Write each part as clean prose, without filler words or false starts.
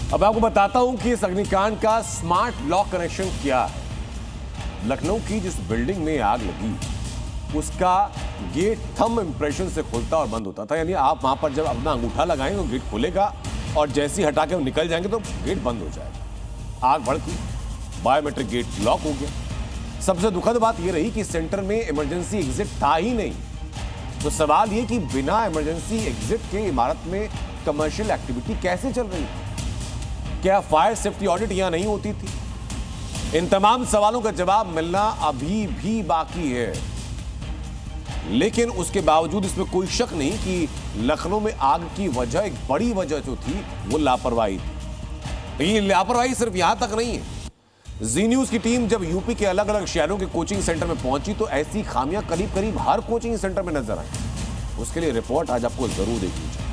अब आपको बताता हूं कि इस अग्निकांड का स्मार्ट लॉक कनेक्शन क्या है। लखनऊ की जिस बिल्डिंग में आग लगी उसका गेट थंब इंप्रेशन से खुलता और बंद होता था, यानी आप वहां पर जब अपना अंगूठा लगाएंगे तो गेट खुलेगा और जैसे ही हटा के निकल जाएंगे तो गेट बंद हो जाएगा। आग भड़की, बायोमेट्रिक गेट लॉक हो गया। सबसे दुखद बात यह रही कि सेंटर में इमरजेंसी एग्जिट था ही नहीं। तो सवाल यह कि बिना इमरजेंसी एग्जिट के इमारत में कमर्शियल एक्टिविटी कैसे चल रही थी? क्या फायर सेफ्टी ऑडिट यहां नहीं होती थी? इन तमाम सवालों का जवाब मिलना अभी भी बाकी है, लेकिन उसके बावजूद इसमें कोई शक नहीं कि लखनऊ में आग की वजह, एक बड़ी वजह जो थी वो लापरवाही थी। ये लापरवाही सिर्फ यहां तक नहीं है। जी न्यूज की टीम जब यूपी के अलग अलग शहरों के कोचिंग सेंटर में पहुंची तो ऐसी खामियां करीब करीब हर कोचिंग सेंटर में नजर आई। उसके लिए रिपोर्ट आज आपको जरूर देखनी चाहिए।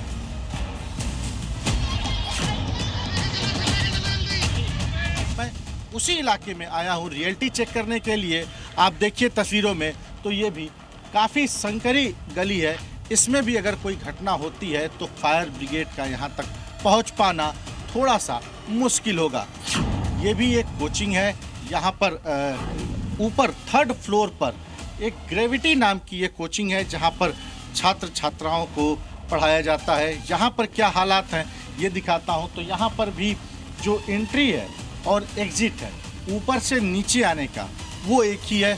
मैं उसी इलाके में आया हूं रियलिटी चेक करने के लिए। आप देखिए तस्वीरों में तो ये भी काफ़ी संकरी गली है। इसमें भी अगर कोई घटना होती है तो फायर ब्रिगेड का यहाँ तक पहुँच पाना थोड़ा सा मुश्किल होगा। ये भी एक कोचिंग है। यहाँ पर ऊपर 3rd फ्लोर पर एक ग्रेविटी नाम की ये कोचिंग है जहाँ पर छात्र छात्राओं को पढ़ाया जाता है। यहाँ पर क्या हालात हैं ये दिखाता हूँ। तो यहाँ पर भी जो एंट्री है और एग्जिट है ऊपर से नीचे आने का वो एक ही है।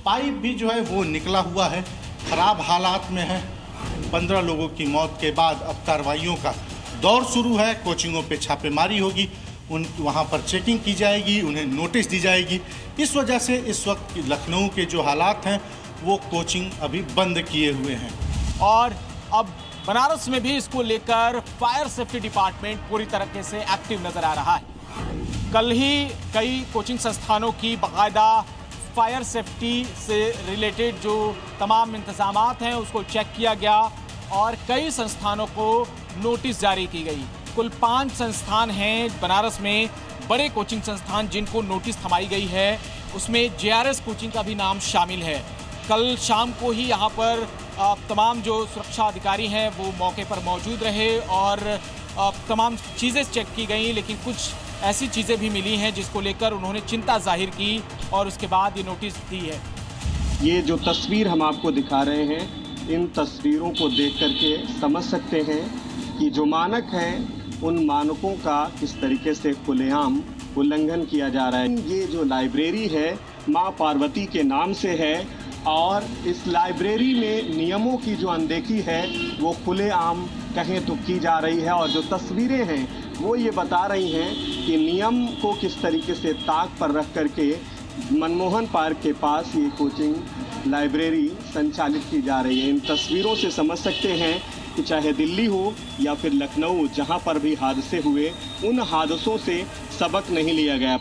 पाइप भी जो है वो निकला हुआ है, खराब हालात में है। 15 लोगों की मौत के बाद अब कार्रवाइयों का दौर शुरू है। कोचिंगों पे छापेमारी होगी, वहाँ पर चेकिंग की जाएगी, उन्हें नोटिस दी जाएगी। इस वजह से इस वक्त लखनऊ के जो हालात हैं वो कोचिंग अभी बंद किए हुए हैं। और अब बनारस में भी इसको लेकर फायर सेफ्टी डिपार्टमेंट पूरी तरीके से एक्टिव नजर आ रहा है। कल ही कई कोचिंग संस्थानों की बाकायदा फायर सेफ्टी से रिलेटेड जो तमाम इंतजामात हैं उसको चेक किया गया और कई संस्थानों को नोटिस जारी की गई। कुल 5 संस्थान हैं बनारस में, बड़े कोचिंग संस्थान जिनको नोटिस थमाई गई है। उसमें JRS कोचिंग का भी नाम शामिल है। कल शाम को ही यहाँ पर तमाम जो सुरक्षा अधिकारी हैं वो मौके पर मौजूद रहे और तमाम चीज़ें चेक की गई, लेकिन कुछ ऐसी चीज़ें भी मिली हैं जिसको लेकर उन्होंने चिंता जाहिर की और उसके बाद ये नोटिस दी है। ये जो तस्वीर हम आपको दिखा रहे हैं, इन तस्वीरों को देख करके समझ सकते हैं कि जो मानक हैं उन मानकों का किस तरीके से खुलेआम उल्लंघन किया जा रहा है। ये जो लाइब्रेरी है माँ पार्वती के नाम से है और इस लाइब्रेरी में नियमों की जो अनदेखी है वो खुलेआम कहीं तो की जा रही है। और जो तस्वीरें हैं वो ये बता रही हैं कि नियम को किस तरीके से ताक पर रख करके मनमोहन पार्क के पास ये कोचिंग लाइब्रेरी संचालित की जा रही है। इन तस्वीरों से समझ सकते हैं कि चाहे दिल्ली हो या फिर लखनऊ, जहां पर भी हादसे हुए उन हादसों से सबक नहीं लिया गया।